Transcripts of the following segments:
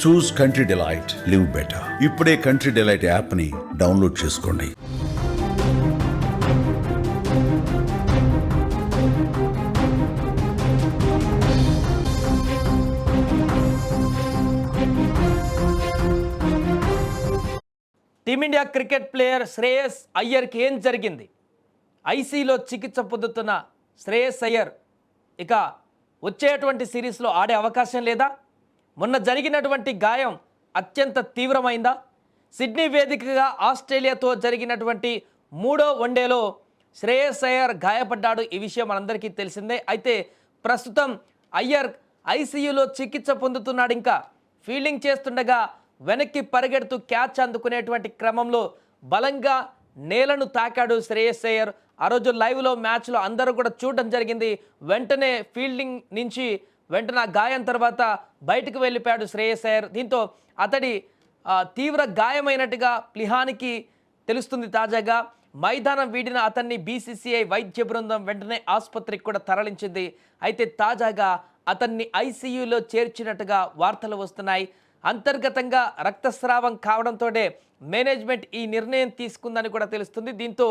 చూస్ country delight, live better. ఇప్పుడే country delight app ని download చేసుకోండి. టీమిండియా క్రికెట్ ప్లేయర్ శ్రేయస్ అయ్యర్కి ఏం జరిగింది? ఐసీలో చికిత్స పొందుతున్న శ్రేయస్ అయ్యర్ ఇక వచ్చేటువంటి సిరీస్లో ఆడే అవకాశం లేదా? మొన్న జరిగినటువంటి గాయం అత్యంత తీవ్రమైందా? సిడ్నీ వేదికగా ఆస్ట్రేలియాతో జరిగినటువంటి 3వ వన్డేలో శ్రేయస్ అయ్యర్ గాయపడ్డాడు. ఈ విషయం మనందరికీ తెలిసిందే. అయితే ప్రస్తుతం అయ్యర్ ఐసీయూలో చికిత్స పొందుతున్నాడు. ఇంకా ఫీల్డింగ్ చేస్తుండగా వెనక్కి పరిగెడుతూ క్యాచ్ అందుకునేటువంటి క్రమంలో బలంగా నేలను తాకాడు శ్రేయస్ అయ్యర్. ఆ రోజు లైవ్లో మ్యాచ్లో అందరూ కూడా చూడడం జరిగింది. వెంటనే ఫీల్డింగ్ నుంచి వెంటనే గాయం తర్వాత బయటకు వెళ్ళిపోయాడు శ్రేయస్ అయ్యర్. దీంతో అతడి తీవ్ర గాయమైనట్టుగా ప్లిహానికి తెలుస్తుంది. తాజాగా మైదానం వీడిన అతన్ని బీసీసీఐ వైద్య బృందం వెంటనే ఆసుపత్రికి కూడా తరలించింది. అయితే తాజాగా అతన్ని ఐసీయూలో చేర్చినట్టుగా వార్తలు వస్తున్నాయి. అంతర్గతంగా రక్తస్రావం కావడంతోనే మేనేజ్మెంట్ ఈ నిర్ణయం తీసుకుందని కూడా తెలుస్తుంది. దీంతో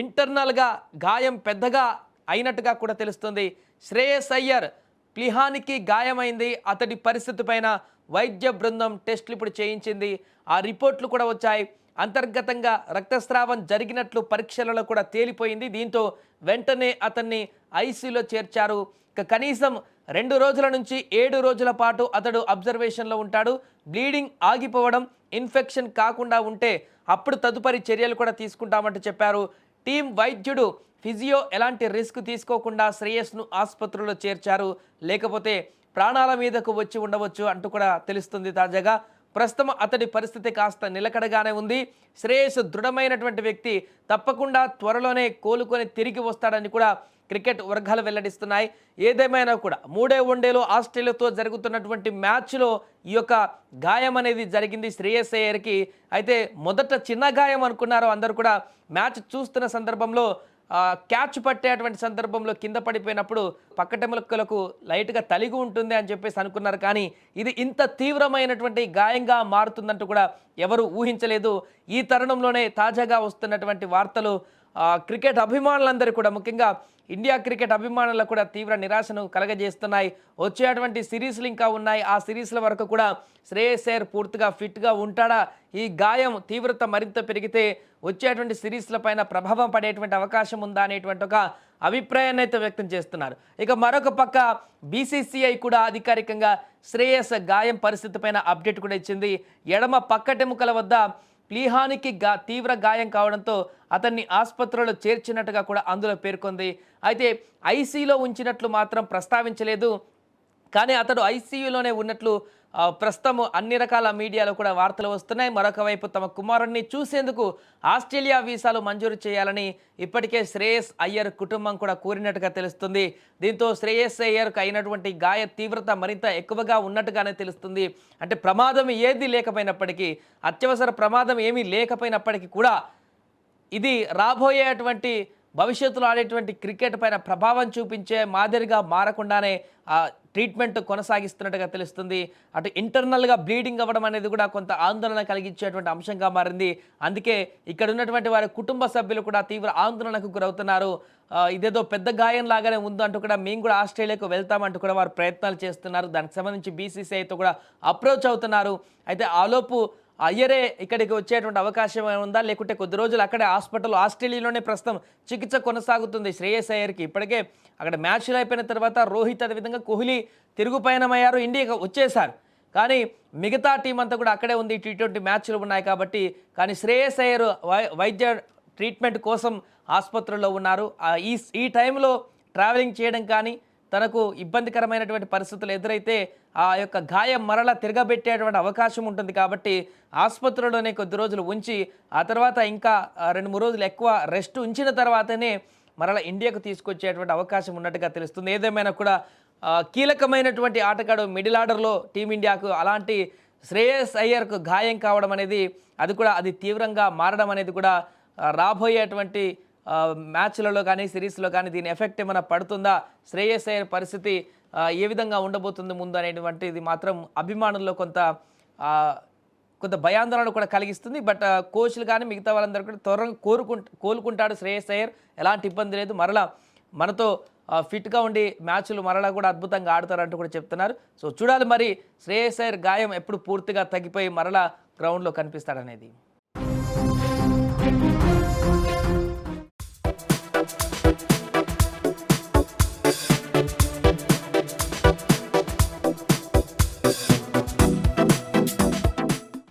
ఇంటర్నల్గా గాయం పెద్దగా అయినట్టుగా కూడా తెలుస్తుంది. శ్రేయస్ అయ్యర్ ప్లిహానికి గాయమైంది. అతడి పరిస్థితి పైన వైద్య బృందం టెస్టులు ఇప్పుడు చేయించింది. ఆ రిపోర్ట్లు కూడా వచ్చాయి. అంతర్గతంగా రక్తస్రావం జరిగినట్లు పరీక్షలలో కూడా తేలిపోయింది. దీంతో వెంటనే అతన్ని ఐసీయూలో చేర్చారు. కనీసం 2 రోజుల నుంచి 7 రోజుల పాటు అతడు అబ్జర్వేషన్లో ఉంటాడు. బ్లీడింగ్ ఆగిపోవడం, ఇన్ఫెక్షన్ కాకుండా ఉంటే అప్పుడు తదుపరి చర్యలు కూడా తీసుకుంటామంటూ చెప్పారు. టీం వైద్యుడు ఫిజియో ఎలాంటి రిస్క్ తీసుకోకుండా శ్రేయస్ను ఆసుపత్రిలో చేర్చారు. లేకపోతే ప్రాణాల మీదకు వచ్చి ఉండవచ్చు అంటూ కూడా తెలుస్తుంది. తాజాగా ప్రస్తుతం అతడి పరిస్థితి కాస్త నిలకడగానే ఉంది. శ్రేయస్ దృఢమైనటువంటి వ్యక్తి, తప్పకుండా త్వరలోనే కోలుకొని తిరిగి వస్తాడని కూడా క్రికెట్ వర్గాలు వెల్లడిస్తున్నాయి. ఏదేమైనా కూడా 3వ వన్డేలో ఆస్ట్రేలియాతో జరుగుతున్నటువంటి మ్యాచ్లో ఈ యొక్క గాయం అనేది జరిగింది శ్రేయస్ అయ్యర్కి. అయితే మొదట చిన్న గాయం అనుకున్నారు అందరూ కూడా. మ్యాచ్ చూస్తున్న సందర్భంలో క్యాచ్ పట్టేటువంటి సందర్భంలో కింద పడిపోయినప్పుడు పక్కటెముకలకు లైట్గా తలిగి ఉంటుంది అని చెప్పేసి అనుకున్నారు. కానీ ఇది ఇంత తీవ్రమైనటువంటి గాయంగా మారుతుందంటూ కూడా ఎవరు ఊహించలేదు. ఈ తరుణంలోనే తాజాగా వస్తున్నటువంటి వార్తలు క్రికెట్ అభిమానులందరూ కూడా, ముఖ్యంగా ఇండియా క్రికెట్ అభిమానులకు కూడా తీవ్ర నిరాశను కలగజేస్తున్నాయి. వచ్చేటువంటి సిరీస్లు ఇంకా ఉన్నాయి. ఆ సిరీస్ల వరకు కూడా శ్రేయస్ అయ్యర్ పూర్తిగా ఫిట్గా ఉంటాడా? ఈ గాయం తీవ్రత మరింత పెరిగితే వచ్చేటువంటి సిరీస్ల పైన ప్రభావం పడేటువంటి అవకాశం ఉందా అనేటువంటి ఒక అభిప్రాయాన్ని అయితే వ్యక్తం చేస్తున్నారు. ఇక మరొక పక్క బీసీసీఐ కూడా అధికారికంగా శ్రేయస్ గాయం పరిస్థితి పైన అప్డేట్ కూడా ఇచ్చింది. ఎడమ పక్కటెముకల వద్ద ప్లీహానికి తీవ్ర గాయం కావడంతో అతన్ని ఆసుపత్రిలో చేర్చినట్టుగా కూడా అందులో పేర్కొంది. అయితే ఐసీయూలో ఉంచినట్లు మాత్రం ప్రస్తావించలేదు. కానీ అతడు ఐసీయూలోనే ఉన్నట్లు ప్రస్తుతం అన్ని రకాల మీడియాలో కూడా వార్తలు వస్తున్నాయి. మరొక వైపు తమ కుమారుడిని చూసేందుకు ఆస్ట్రేలియా వీసాలు మంజూరు చేయాలని ఇప్పటికే శ్రేయస్ అయ్యర్ కుటుంబం కూడా కోరినట్టుగా తెలుస్తుంది. దీంతో శ్రేయస్ అయ్యర్కు అయినటువంటి గాయ తీవ్రత మరింత ఎక్కువగా ఉన్నట్టుగానే తెలుస్తుంది. అంటే ప్రమాదం ఏది లేకపోయినప్పటికీ, అత్యవసర ప్రమాదం ఏమీ లేకపోయినప్పటికీ కూడా ఇది రాబోయేటువంటి భవిష్యత్తులో ఆడేటువంటి క్రికెట్ పైన ప్రభావం చూపించే మాదిరిగా మారకుండానే ట్రీట్మెంట్ కొనసాగిస్తున్నట్టుగా తెలుస్తుంది. అటు ఇంటర్నల్గా బ్లీడింగ్ అవ్వడం అనేది కూడా కొంత ఆందోళన కలిగించేటువంటి అంశంగా మారింది. అందుకే ఇక్కడ ఉన్నటువంటి వారి కుటుంబ సభ్యులు కూడా తీవ్ర ఆందోళనకు గురవుతున్నారు. ఇదేదో పెద్ద గాయం లాగానే ఉందంటూ కూడా మేము కూడా ఆస్ట్రేలియాకు వెళ్తామంటూ కూడా వారు ప్రయత్నాలు చేస్తున్నారు. దానికి సంబంధించి బీసీసీఐతో కూడా అప్రోచ్ అవుతున్నారు. అయితే ఆలోపు అయ్యరే ఇక్కడికి వచ్చేటువంటి అవకాశం ఉందా, లేకుంటే కొద్ది రోజులు అక్కడే హాస్పిటల్ ఆస్ట్రేలియాలోనే ప్రస్తుతం చికిత్స కొనసాగుతుంది శ్రేయస్ అయ్యర్కి. ఇప్పటికే అక్కడ మ్యాచ్లు అయిపోయిన తర్వాత రోహిత్, అదేవిధంగా కోహ్లీ తిరుగు పయనమయ్యారు, ఇండియాకి వచ్చేసారు. కానీ మిగతా టీం అంతా కూడా అక్కడే ఉంది. T20 మ్యాచ్లు ఉన్నాయి కాబట్టి. కానీ శ్రేయస్ అయ్యర్ వైద్య ట్రీట్మెంట్ కోసం ఆసుపత్రిలో ఉన్నారు. ఈ టైంలో ట్రావెలింగ్ చేయడం కానీ, తనకు ఇబ్బందికరమైనటువంటి పరిస్థితులు ఎదురైతే ఆ యొక్క గాయం మరలా తిరగబెట్టేటువంటి అవకాశం ఉంటుంది. కాబట్టి ఆసుపత్రిలోనే కొద్ది రోజులు ఉంచి ఆ తర్వాత ఇంకా 2-3 రోజులు ఎక్కువ రెస్ట్ ఉంచిన తర్వాతనే మరలా ఇండియాకు తీసుకొచ్చేటువంటి అవకాశం ఉన్నట్టుగా తెలుస్తుంది. ఏదేమైనా కూడా కీలకమైనటువంటి ఆటగాడు మిడిల్ ఆర్డర్లో టీమిండియాకు అలాంటి శ్రేయస్ అయ్యర్కు గాయం కావడం అనేది, అది తీవ్రంగా మారడం అనేది కూడా రాబోయేటువంటి మ్యాచ్లలో కానీ సిరీస్లో కానీ దీని ఎఫెక్ట్ ఏమైనా పడుతుందా, శ్రేయస్ అయ్యర్ పరిస్థితి ఏ విధంగా ఉండబోతుంది ముందు అనేటువంటిది మాత్రం అభిమానుల్లో కొంత కొంత భయాందోళన కూడా కలిగిస్తుంది. బట్ కోచ్లు కానీ మిగతా వాళ్ళందరూ కూడా త్వరగా కోలుకుంటాడు శ్రేయస్ అయ్యర్, ఎలాంటి ఇబ్బంది లేదు, మరలా మనతో ఫిట్గా ఉండి మ్యాచ్లు మరలా కూడా అద్భుతంగా ఆడతారంటూ కూడా చెప్తున్నారు. సో చూడాలి మరి శ్రేయస్ అయ్యర్ గాయం ఎప్పుడు పూర్తిగా తగ్గిపోయి మరలా గ్రౌండ్లో కనిపిస్తాడనేది.